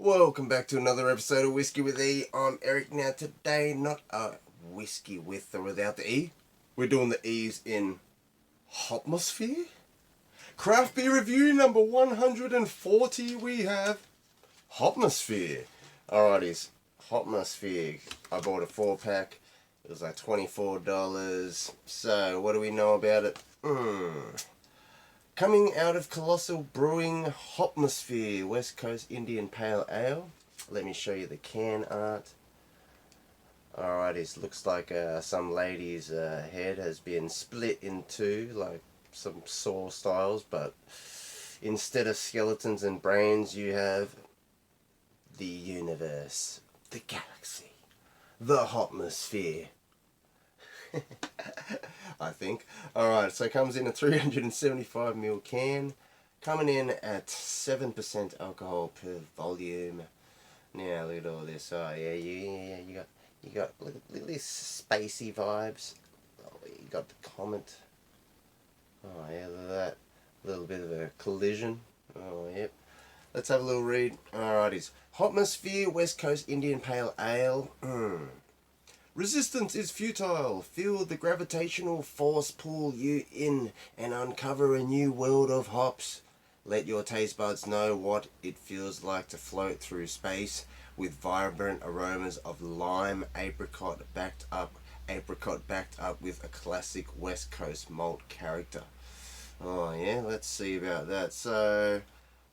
Welcome back to another episode of Whiskey with E. I'm Eric. Now today, not a whiskey with or without the E. We're doing the E's in HOPMOSPHERE. Craft beer review number 140 we have HOPMOSPHERE. Alrighties, HOPMOSPHERE. I bought a 4-pack. It was like $24. So, what do we know about it? Coming out of Colossal Brewing, HOPMOSPHERE, West Coast Indian Pale Ale. Let me show you the can art. Alright, it looks like some lady's head has been split in two, like some saw styles, but instead of skeletons and brains, you have the universe, the galaxy, the HOPMOSPHERE. I think. Alright, so it comes in a 375ml can, coming in at 7% alcohol per volume. Now look at all this. Oh yeah, you got look at these spacey vibes. Oh, you got the comet. Oh yeah, look at that. A little bit of a collision. Oh yep. Let's have a little read. Alrighties. HOPMOSPHERE West Coast Indian Pale Ale. Resistance is futile. Feel the gravitational force pull you in and uncover a new world of hops. Let your taste buds know what it feels like to float through space with vibrant aromas of lime apricot backed up with a classic West Coast malt character. Oh yeah, let's see about that. So,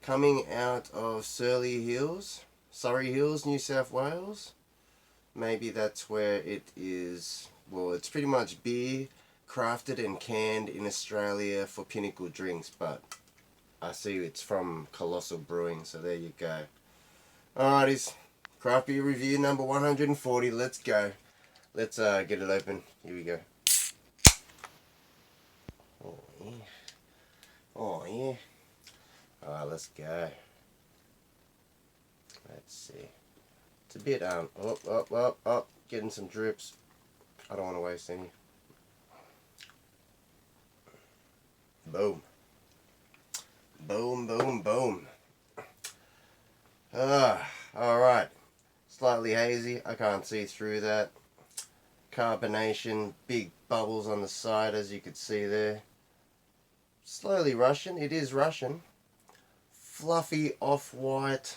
coming out of Surrey Hills, New South Wales. Maybe that's where it is. Well, it's pretty much beer crafted and canned in Australia for Pinnacle Drinks, but I see it's from Colossal Brewing, so there you go. Alrighties, craft beer review number 140. Let's go. Let's get it open. Here we go. Oh yeah. Oh yeah. Alright, let's go. Let's see. It's a bit, getting some drips. I don't want to waste any. Boom. Boom, boom, boom. Alright. Slightly hazy. I can't see through that. Carbonation. Big bubbles on the side, as you could see there. Slowly Russian. It is Russian. Fluffy off-white.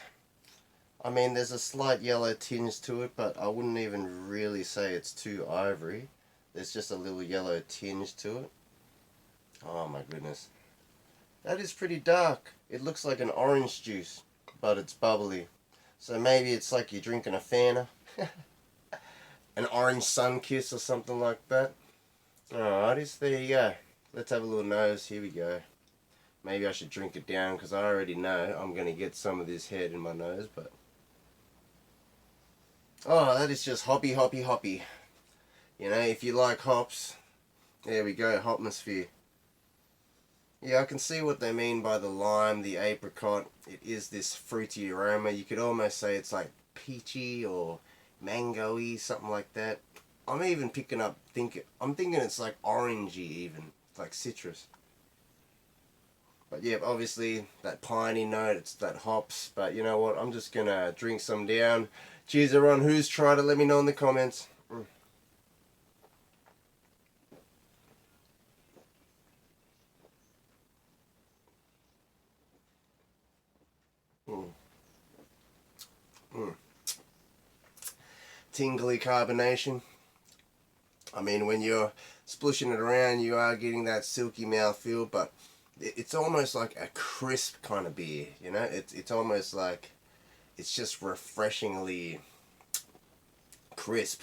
I mean, there's a slight yellow tinge to it, but I wouldn't even really say it's too ivory. There's just a little yellow tinge to it. Oh my goodness. That is pretty dark. It looks like an orange juice, but it's bubbly. So maybe it's like you're drinking a Fanta. An orange sun kiss or something like that. Alrighty, there you go. Let's have a little nose. Here we go. Maybe I should drink it down because I already know I'm going to get some of this head in my nose, but... Oh, that is just hoppy. You know, if you like hops, there we go, HOPMOSPHERE. Yeah, I can see what they mean by the lime, the apricot. It is this fruity aroma. You could almost say it's like peachy or mango-y, something like that. I'm even picking up, I'm thinking it's like orangey even, like citrus. But yeah, obviously that piney note, it's that hops. But you know what, I'm just going to drink some down. Cheers everyone who's tried it, let me know in the comments. Tingly carbonation. I mean, when you're splushing it around, you are getting that silky mouthfeel, but it's almost like a crisp kind of beer, you know? It's almost like it's just refreshingly crisp.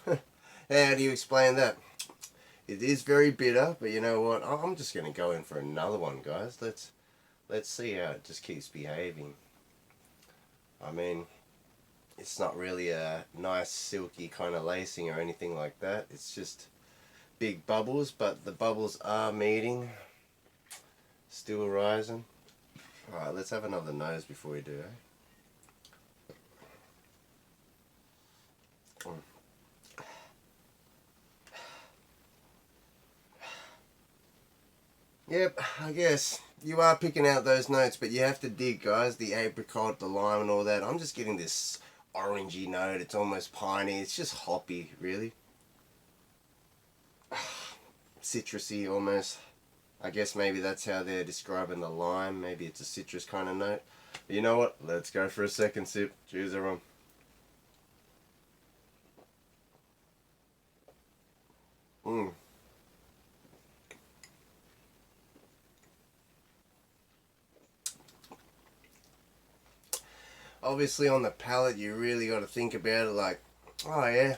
How do you explain that? It is very bitter, but you know what? I'm just going to go in for another one, guys. Let's see how it just keeps behaving. I mean, it's not really a nice silky kind of lacing or anything like that. It's just big bubbles, but the bubbles are meeting. Still rising. Alright, let's have another nose before we do, eh? Yep, I guess you are picking out those notes, but you have to dig, guys. The apricot, the lime, and all that. I'm just getting this orangey note. It's almost piney. It's just hoppy, really. Citrusy, almost. I guess maybe that's how they're describing the lime. Maybe it's a citrus kind of note. But you know what? Let's go for a second sip. Cheers, everyone. Mmm. Obviously on the palate you really got to think about it like, oh yeah,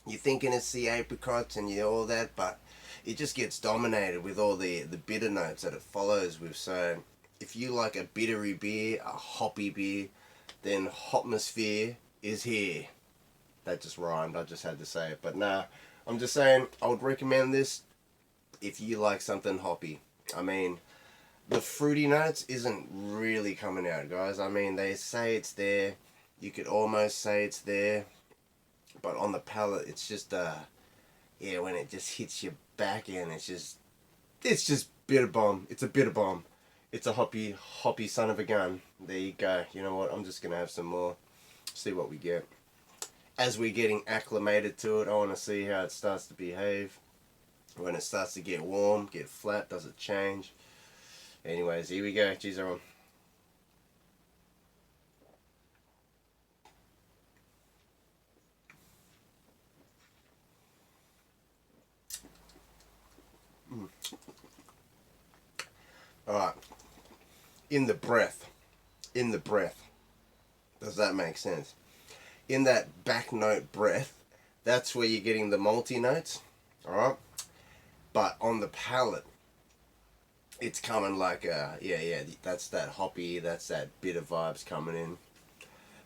you're thinking it's the apricots and all that, but it just gets dominated with all the bitter notes that it follows with. So if you like a bittery beer, a hoppy beer, then HOPMOSPHERE is here. That just rhymed, I just had to say it. But nah, I'm just saying I would recommend this if you like something hoppy. I mean, the fruity notes isn't really coming out, guys. I mean, they say it's there. You could almost say it's there. But on the palate, it's just, yeah, when it just hits your back end, it's just bitter bomb. It's a bitter bomb. It's a hoppy son of a gun. There you go. You know what? I'm just going to have some more. See what we get. As we're getting acclimated to it, I want to see how it starts to behave. When it starts to get warm, get flat, does it change? Anyways, here we go. Cheers, everyone. Alright. In the breath. In the breath. Does that make sense? In that back note breath, that's where you're getting the malty notes. Alright? But on the palate, it's coming like yeah, that's that hoppy, that's that bitter vibes coming in.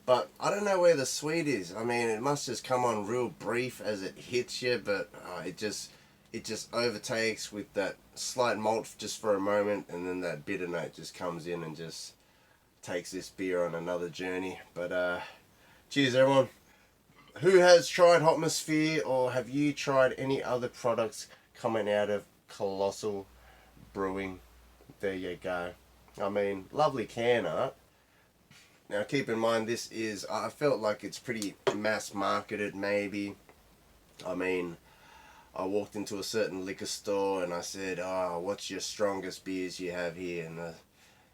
But I don't know where the sweet is. I mean, it must just come on real brief as it hits you, but it just overtakes with that slight malt just for a moment, and then that bitter note just comes in and just takes this beer on another journey. But cheers, everyone. Who has tried HOPMOSPHERE, or have you tried any other products coming out of Colossal Brewing? There you go. I mean, lovely can art. Now keep in mind this is, I felt like it's pretty mass marketed maybe. I mean, I walked into a certain liquor store and I said, oh, what's your strongest beers you have here? And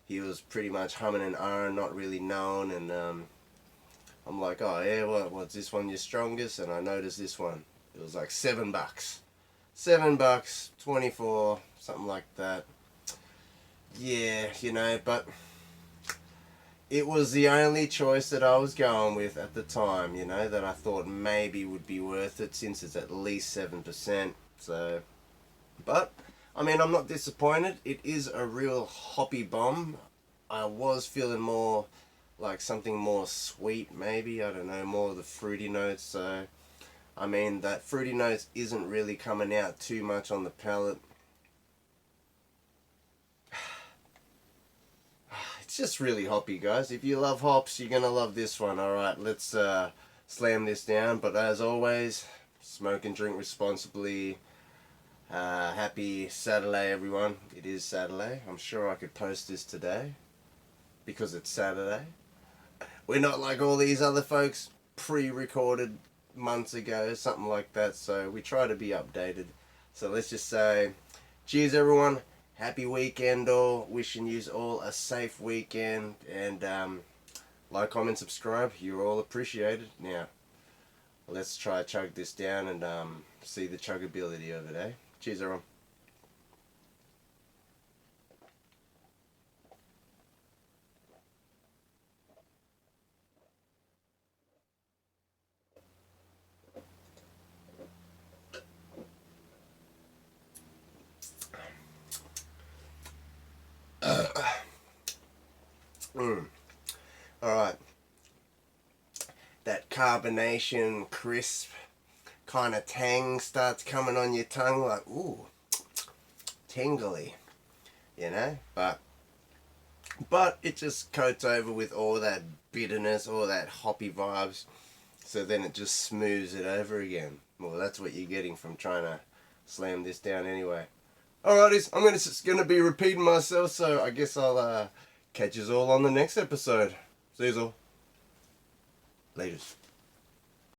he was pretty much humming and ahhing, not really known, and I'm like, oh yeah, what's this one your strongest? And I noticed this one. It was like $7. $7, 24, something like that. Yeah, you know, but it was the only choice that I was going with at the time, you know, that I thought maybe would be worth it since it's at least 7%. So, but, I mean, I'm not disappointed. It is a real hoppy bomb. I was feeling more like something more sweet, maybe, I don't know, more of the fruity notes. So, I mean, that fruity notes isn't really coming out too much on the palate. It's just really hoppy, guys. If you love hops, you're gonna love this one. Alright, let's slam this down. But as always, smoke and drink responsibly. Happy Saturday, everyone. It is Saturday. I'm sure I could post this today because it's Saturday. We're not like all these other folks pre-recorded months ago, something like that. So we try to be updated. So let's just say, cheers, everyone. Happy weekend all. Wishing you all a safe weekend. And like, comment, subscribe. You're all appreciated. Now, let's try chug this down and see the chuggability of it, eh? Cheers, everyone. Alright. That carbonation, crisp kind of tang starts coming on your tongue, like, ooh, tingly, you know? But it just coats over with all that bitterness, all that hoppy vibes, so then it just smooths it over again. Well, that's what you're getting from trying to slam this down anyway. Alrighties, I'm gonna be repeating myself, so I guess I'll catch you all on the next episode. See you all. Laters.